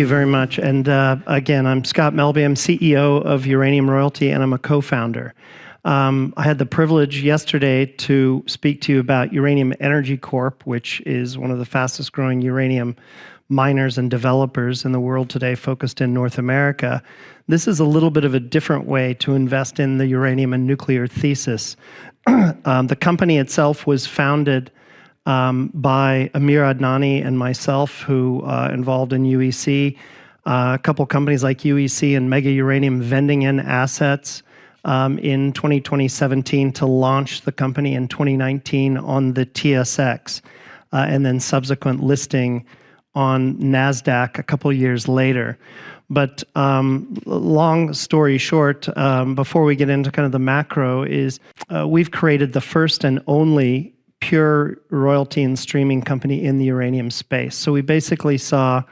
you very much. And again, I'm Scott Melby. I'm CEO of Uranium Royalty, and I'm a co-founder. I had the privilege yesterday to speak to you about Uranium Energy Corp, which is one of the fastest growing uranium miners and developers in the world today, focused in North America. This is a little bit of a different way to invest in the uranium and nuclear thesis. The company itself was founded by Amir Adnani and myself, who involved in UEC, a couple companies like UEC and Mega Uranium vending in assets in 2017 to launch the company in 2019 on the TSX, and then subsequent listing on NASDAQ a couple years later. But long story short, before we get into kind of the macro, is we've created the first and only pure royalty and streaming company in the uranium space. So we basically saw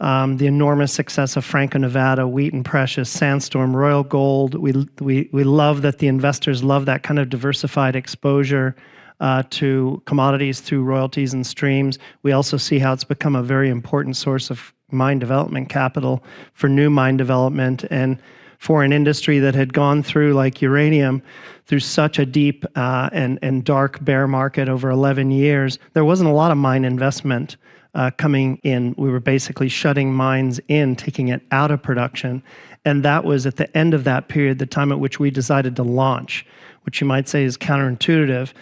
the enormous success of Franco-Nevada, Wheaton Precious, Sandstorm, Royal Gold. We love that the investors love that kind of diversified exposure to commodities through royalties and streams. We also see how it's become a very important source of mine development capital for new mine development, and for an industry that had gone through, like uranium, through such a deep and dark bear market over 11 years, there wasn't a lot of mine investment coming in. We were basically shutting mines in, taking it out of production. And that was at the end of that period, the time at which we decided to launch, which you might say is counterintuitive.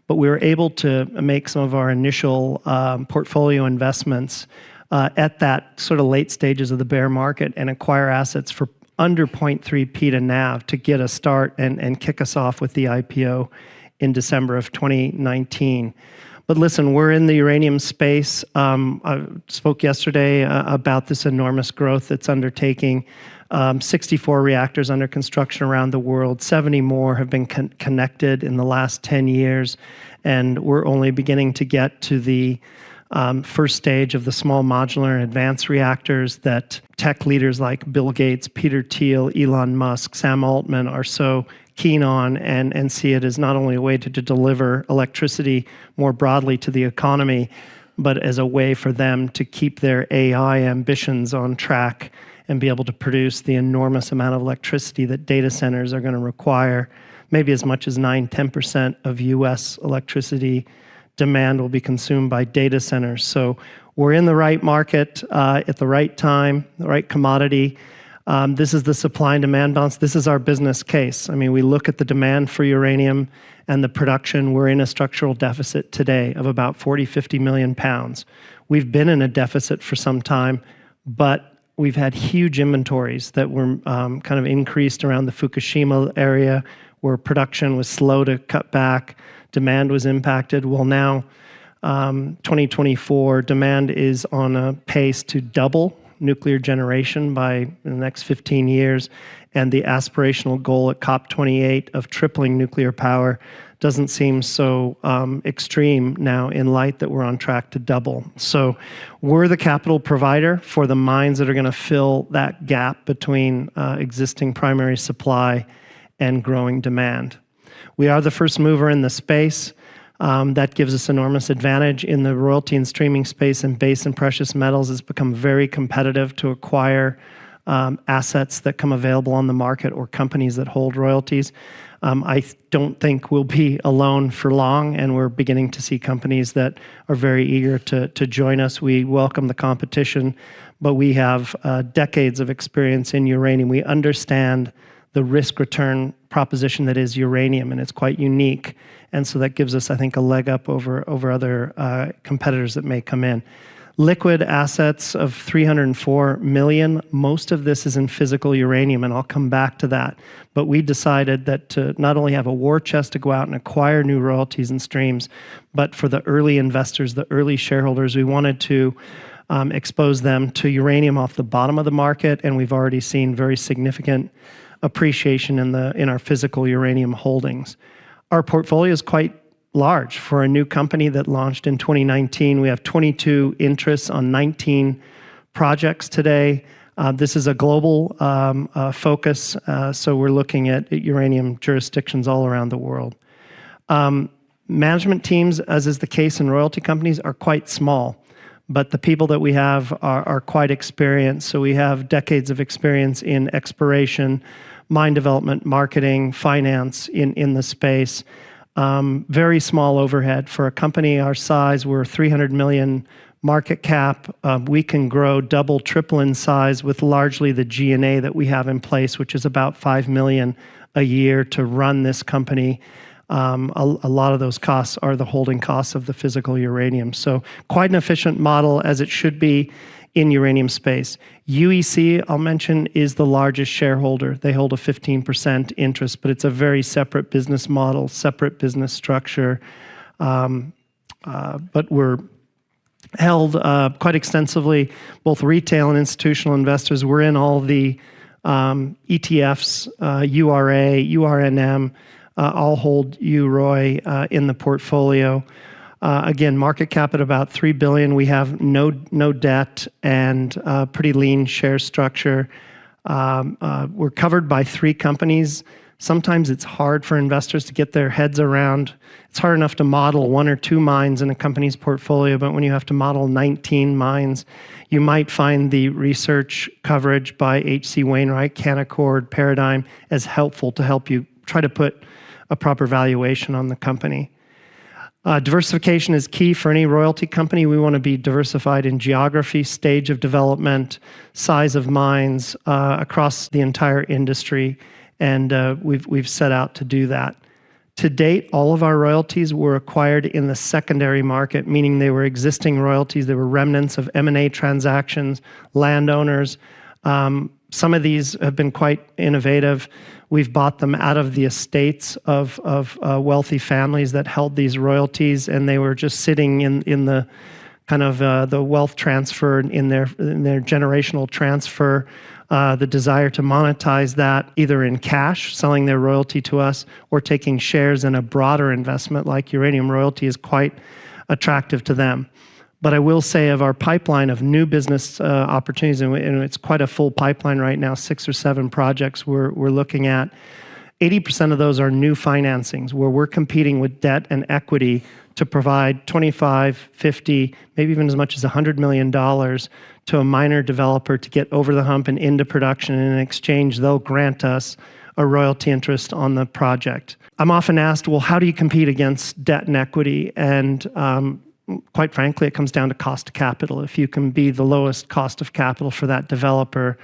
But we were able to make some of our initial portfolio investments at that sort of late stages of the bear market and acquire assets for under 0.3p to NAV to get a start and kick us off with the IPO in December of 2019. But listen, we're in the uranium space. I spoke yesterday about this enormous growth that's undertaking. 64 reactors under construction around the world. 70 more have been connected in the last 10 years. And we're only beginning to get to the first stage of the small modular and advanced reactors that tech leaders like Bill Gates, Peter Thiel, Elon Musk, Sam Altman are so keen on, and see it as not only a way to deliver electricity more broadly to the economy, but as a way for them to keep their AI ambitions on track and be able to produce the enormous amount of electricity that data centers are going to require. Maybe as much as 9–10% of US electricity demand will be consumed by data centers. So we're in the right market at the right time, the right commodity. This is the supply and demand balance. This is our business case. I mean, we look at the demand for uranium and the production. We're in a structural deficit today of about 40–50 million pounds. We've been in a deficit for some time, but we've had huge inventories that were kind of increased around the Fukushima area, where production was slow to cut back. Demand was impacted. Well, now, 2024, demand is on a pace to double nuclear generation by the next 15 years. And the aspirational goal at COP28 of tripling nuclear power doesn't seem so extreme now, in light that we're on track to double. So we're the capital provider for the mines that are going to fill that gap between existing primary supply and growing demand. We are the first mover in the space. That gives us enormous advantage in the royalty and streaming space, and base and precious metals has become very competitive to acquire assets that come available on the market or companies that hold royalties. I don't think we'll be alone for long, and we're beginning to see companies that are very eager to join us. We welcome the competition, but we have decades of experience in uranium. We understand the risk-return proposition that is uranium, and it's quite unique. And so that gives us, I think, a leg up over other competitors that may come in. Liquid assets of 304 million. Most of this is in physical uranium, and I'll come back to that. But we decided that to not only have a war chest to go out and acquire new royalties and streams, but for the early investors, the early shareholders, we wanted to expose them to uranium off the bottom of the market, and we've already seen very significant appreciation in our physical uranium holdings. Our portfolio is quite large for a new company that launched in 2019. We have 22 interests on 19 projects today. This is a global focus, so we're looking at uranium jurisdictions all around the world. Management teams, as is the case in royalty companies, are quite small, but the people that we have are quite experienced. So we have decades of experience in exploration, mine development, marketing, finance in the space. Very small overhead. For a company our size, we're 300 million market cap. We can grow double, triple in size with largely the G&A that we have in place, which is about 5 million a year to run this company. A lot of those costs are the holding costs of the physical uranium. So quite an efficient model, as it should be in uranium space. UEC, I'll mention, is the largest shareholder. They hold a 15% interest, but it's a very separate business model, separate business structure. But we're held quite extensively, both retail and institutional investors. We're in all the ETFs, URA, URNM, all hold UROY in the portfolio. Again, market cap at about $3 billion. We have no debt and pretty lean share structure. We're covered by 3 companies. Sometimes it's hard for investors to get their heads around. It's hard enough to model 1 or 2 mines in a company's portfolio, but when you have to model 19 mines, you might find the research coverage by H.C. Wainwright, Canaccord, Paradigm as helpful to help you try to put a proper valuation on the company. Diversification is key for any royalty company. We want to be diversified in geography, stage of development, size of mines across the entire industry, and we've set out to do that. To date, all of our royalties were acquired in the secondary market, meaning they were existing royalties. They were remnants of M&A transactions, landowners. Some of these have been quite innovative. We've bought them out of the estates of wealthy families that held these royalties, and they were just sitting in the kind of the wealth transfer in their generational transfer. The desire to monetize that either in cash, selling their royalty to us, or taking shares in a broader investment like Uranium Royalty is quite attractive to them. But I will say of our pipeline of new business opportunities, and it's quite a full pipeline right now, 6 or 7 projects we're looking at, 80% of those are new financings where we're competing with debt and equity to provide 25, 50, maybe even as much as $100 million to a miner developer to get over the hump and into production. And in exchange, they'll grant us a royalty interest on the project. I'm often asked, well, how do you compete against debt and equity? And quite frankly, it comes down to cost of capital. If you can be the lowest cost of capital for that developer,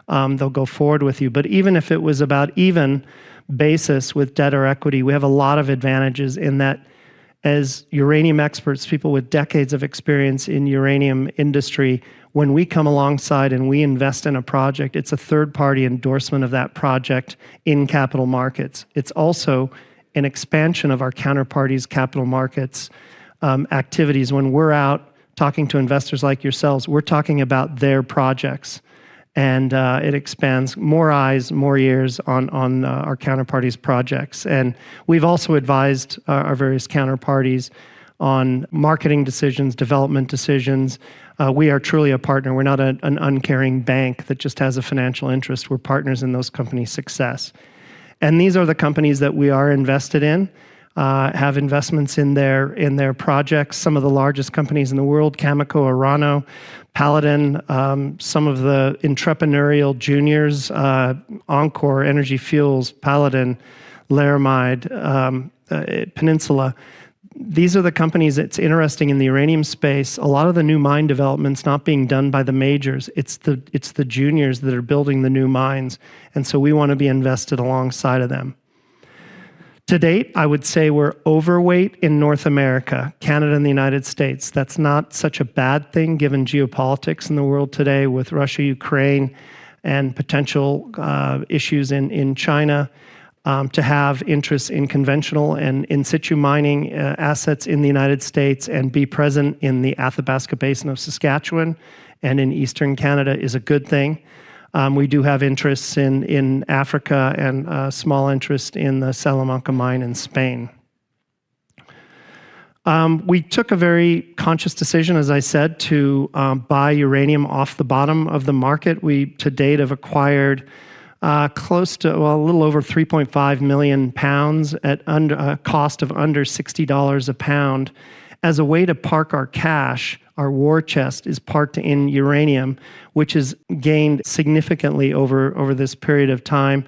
they'll go forward with you. But even if it was about even basis with debt or equity, we have a lot of advantages in that as uranium experts, people with decades of experience in uranium industry, when we come alongside and we invest in a project, it's a third-party endorsement of that project in capital markets. It's also an expansion of our counterparties' capital markets activities. When we're out talking to investors like yourselves, we're talking about their projects, and it expands more eyes, more ears on our counterparties' projects. And we've also advised our various counterparties on marketing decisions, development decisions. We are truly a partner. We're not an uncaring bank that just has a financial interest. We're partners in those companies' success. And these are the companies that we are invested in, have investments in their projects. Some of the largest companies in the world, Cameco, Orano, Paladin, some of the entrepreneurial juniors, Encore, Energy Fuels, Paladin, Laramide, Peninsula. These are the companies. It's interesting in the uranium space, a lot of the new mine development's not being done by the majors. It's the juniors that are building the new mines. And so we want to be invested alongside of them. To date, I would say we're overweight in North America, Canada and the United States. That's not such a bad thing given geopolitics in the world today with Russia, Ukraine, and potential issues in China. To have interests in conventional and in situ mining assets in the United States and be present in the Athabasca Basin of Saskatchewan and in Eastern Canada is a good thing. We do have interests in Africa and a small interest in the Salamanca mine in Spain. We took a very conscious decision, as I said, to buy uranium off the bottom of the market. We, to date, have acquired close to, well, a little over 3.5 million pounds at a cost of under $60 a pound. As a way to park our cash, our war chest is parked in uranium, which has gained significantly over this period of time.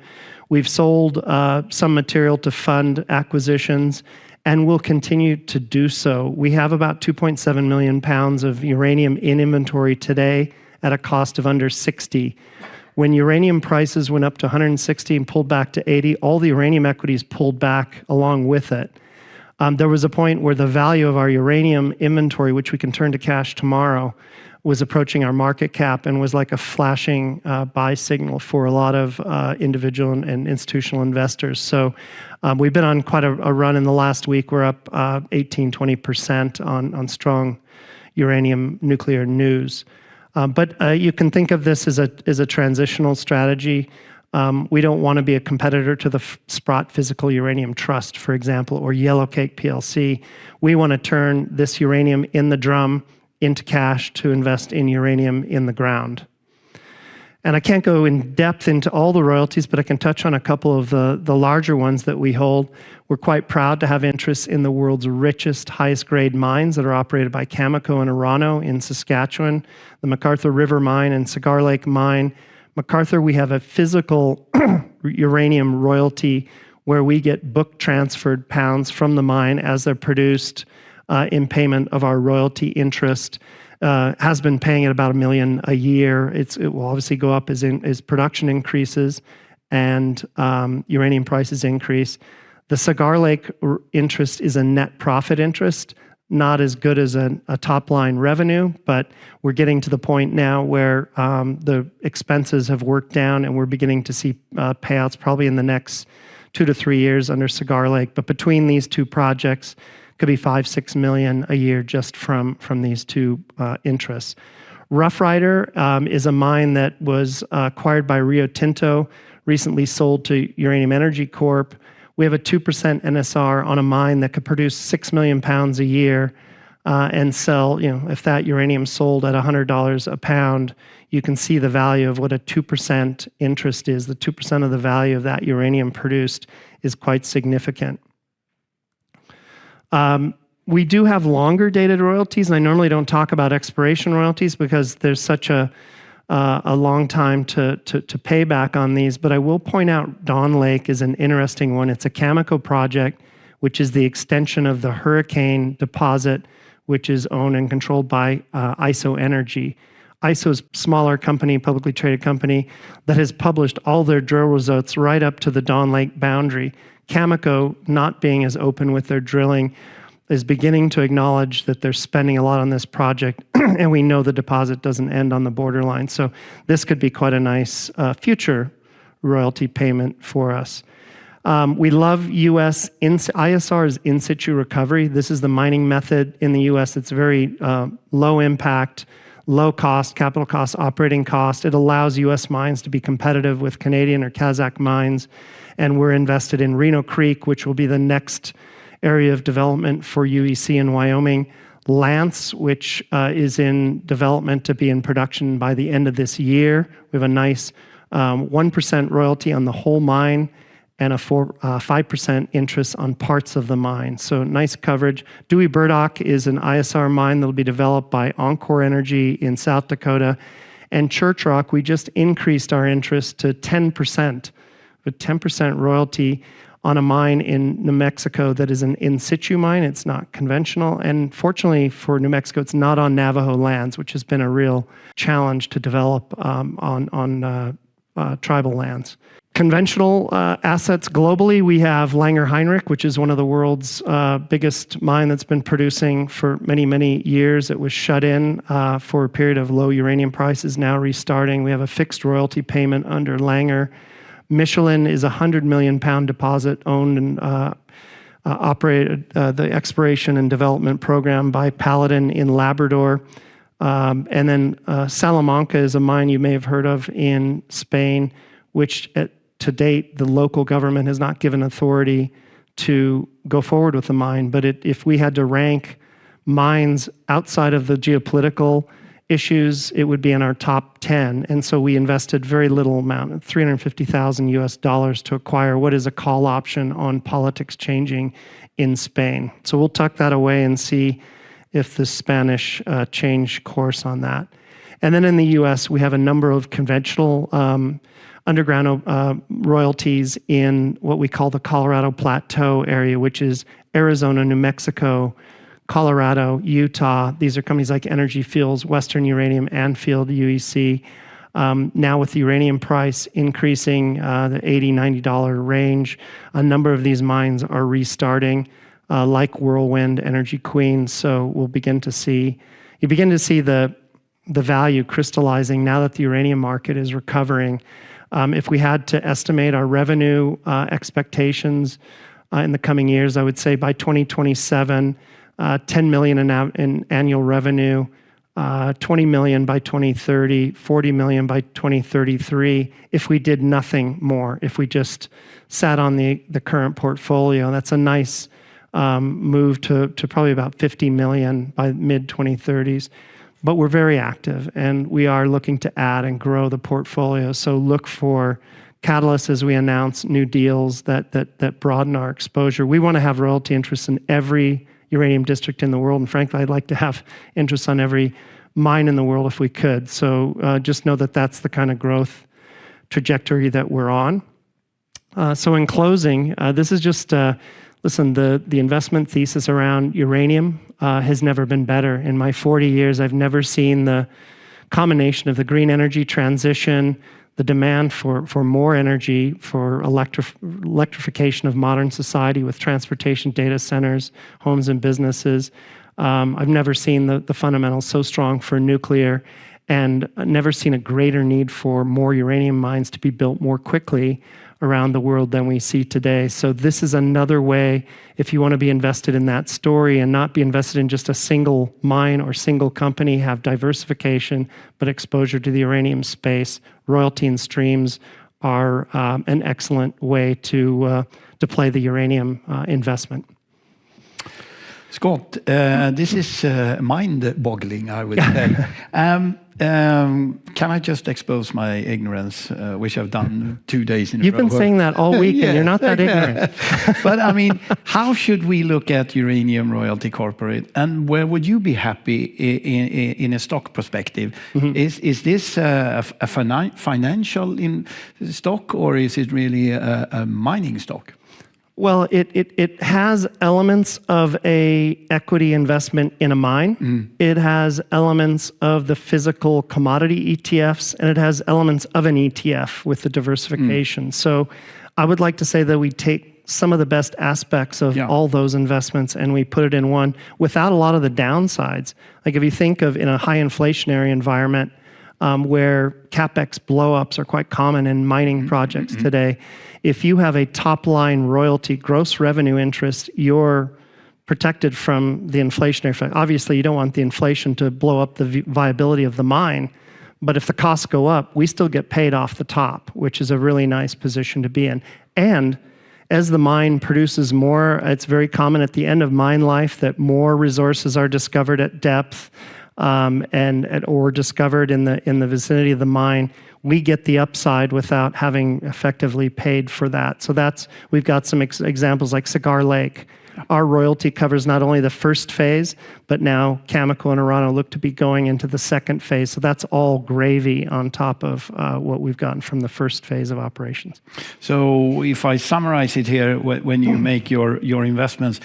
We've sold some material to fund acquisitions, and will continue to do so. We have about 2.7 million pounds of uranium in inventory today at a cost of under 60. When uranium prices went up to 160 and pulled back to 80, all the uranium equities pulled back along with it. There was a point where the value of our uranium inventory, which we can turn to cash tomorrow, was approaching our market cap and was like a flashing buy signal for a lot of individual and institutional investors. So we've been on quite a run in the last week. We're up 18-20% on strong uranium nuclear news. But you can think of this as a transitional strategy. We don't want to be a competitor to the Sprott Physical Uranium Trust, for example, or Yellowcake PLC. We want to turn this uranium in the drum into cash to invest in uranium in the ground. And I can't go in depth into all the royalties, but I can touch on a couple of the larger ones that we hold. We're quite proud to have interests in the world's richest, highest grade mines that are operated by Cameco and Orano in Saskatchewan, the McArthur River Mine and Cigar Lake Mine. McArthur, we have a physical uranium royalty where we get book transferred pounds from the mine as they're produced in payment of our royalty interest. Has been paying at about $1 million a year. It will obviously go up as production increases and uranium prices increase. The Cigar Lake interest is a net profit interest, not as good as a top-line revenue, but we're getting to the point now where the expenses have worked down and we're beginning to see payouts probably in the next 2 to 3 years under Cigar Lake. But between these two projects, could be $5-6 million a year just from these two interests. Rough Rider is a mine that was acquired by Rio Tinto, recently sold to Uranium Energy Corp. We have a 2% NSR on a mine that could produce 6 million pounds a year and sell, if that uranium sold at $100 a pound, you can see the value of what a 2% interest is. The 2% of the value of that uranium produced is quite significant. We do have longer dated royalties, and I normally don't talk about expiration royalties because there's such a long time to pay back on these, but I will point out Dawn Lake is an interesting one. It's a Cameco project, which is the extension of the Hurricane deposit, which is owned and controlled by ISO Energy. ISO is a smaller company, publicly traded company, that has published all their drill results right up to the Dawn Lake boundary. Cameco, not being as open with their drilling, is beginning to acknowledge that they're spending a lot on this project, and we know the deposit doesn't end on the borderline. So this could be quite a nice future royalty payment for us. We love U.S. ISR is in situ recovery. This is the mining method in the U.S. It's very low impact, low cost, capital cost, operating cost. It allows U.S. mines to be competitive with Canadian or Kazakh mines. And we're invested in Reno Creek, which will be the next area of development for UEC in Wyoming. Lance, which is in development to be in production by the end of this year. We have a nice 1% royalty on the whole mine and a 5% interest on parts of the mine. So nice coverage. Dewey Burdock is an ISR mine that will be developed by Encore Energy in South Dakota. And Church Rock, we just increased our interest to 10%. A 10% royalty on a mine in New Mexico that is an in situ mine. It's not conventional. And fortunately for New Mexico, it's not on Navajo lands, which has been a real challenge to develop on tribal lands. Conventional assets globally, we have Langer Heinrich, which is one of the world's biggest mine that's been producing for many, many years. It was shut in for a period of low uranium prices, now restarting. We have a fixed royalty payment under Langer. Michelin is a 100 million pound deposit owned and operated the exploration and development program by Paladin in Labrador. And then Salamanca is a mine you may have heard of in Spain, which to date the local government has not given authority to go forward with the mine. But if we had to rank mines outside of the geopolitical issues, it would be in our top 10. And so we invested very little amount, $350,000 to acquire what is a call option on politics changing in Spain. So we'll tuck that away and see if the Spanish change course on that. And then in the US, we have a number of conventional underground royalties in what we call the Colorado Plateau area, which is Arizona, New Mexico, Colorado, Utah. These are companies like Energy Fuels, Western Uranium, Anfield, UEC. Now with the uranium price increasing the $80, $90 range, a number of these mines are restarting, like Whirlwind, Energy Queen. So you begin to see the value crystallizing now that the uranium market is recovering. If we had to estimate our revenue expectations in the coming years, I would say by 2027, $10 million in annual revenue, $20 million by 2030, $40 million by 2033, if we did nothing more, if we just sat on the current portfolio. That's a nice move to probably about $50 million by mid-2030s. But we're very active, and we are looking to add and grow the portfolio. So look for catalysts as we announce new deals that broaden our exposure. We want to have royalty interests in every uranium district in the world, and frankly, I'd like to have interests on every mine in the world if we could. So just know that that's the kind of growth trajectory that we're on. So in closing, this is just, listen, the investment thesis around uranium has never been better. In my 40 years, I've never seen the combination of the green energy transition, the demand for more energy, for electrification of modern society with transportation, data centers, homes and businesses. I've never seen the fundamentals so strong for nuclear, and never seen a greater need for more uranium mines to be built more quickly around the world than we see today. So this is another way, if you want to be invested in that story and not be invested in just a single mine or single company, have diversification, but exposure to the uranium space, royalty and streams are an excellent way to play the uranium investment. Scott, this is mind-boggling, I would say. Can I just expose my ignorance, which I've done 2 days in a row? You've been saying that all week, and you're not that ignorant. But I mean, how should we look at Uranium Royalty Corporate, and where would you be happy in a stock perspective? Mm-hmm. Is this a financial stock, or is it really a mining stock? Well, it has elements of a equity investment in a mine. Mm. It has elements of the physical commodity ETFs, and it has elements of an ETF with the diversification. Mm. So I would like to say that we take some of the best aspects of all those investments and we put it in one without a lot of the downsides. Like if you think of in a high inflationary environment where CapEx blowups are quite common in mining projects today, if you have a top-line royalty gross revenue interest, you're protected from the inflationary effect. Obviously, you don't want the inflation to blow up the viability of the mine, but if the costs go up, we still get paid off the top, which is a really nice position to be in. And as the mine produces more, it's very common at the end of mine life that more resources are discovered at depth or discovered in the vicinity of the mine. We get the upside without having effectively paid for that. So we've got some examples like Cigar Lake. Our royalty covers not only the first phase, but now Cameco and Orano look to be going into the second phase. So that's all gravy on top of what we've gotten from the first phase of operations. So if I summarize it here, when you make your investments,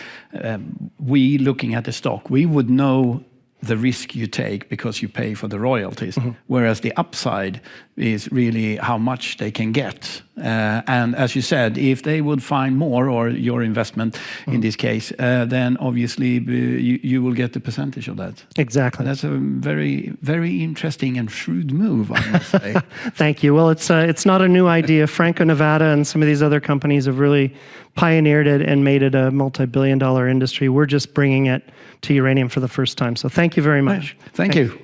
we looking at the stock, we would know the risk you take because you pay for the royalties, whereas the upside is really how much they can get. And as you said, if they would find more, or your investment in this case, then obviously you will get the percentage of that. Exactly. That's a very, very interesting and shrewd move, I must say. Thank you. Well, it's not a new idea. Franco-Nevada and some of these other companies have really pioneered it and made it a multi-billion-dollar industry. We're just bringing it to uranium for the first time. So thank you very much. Thank you.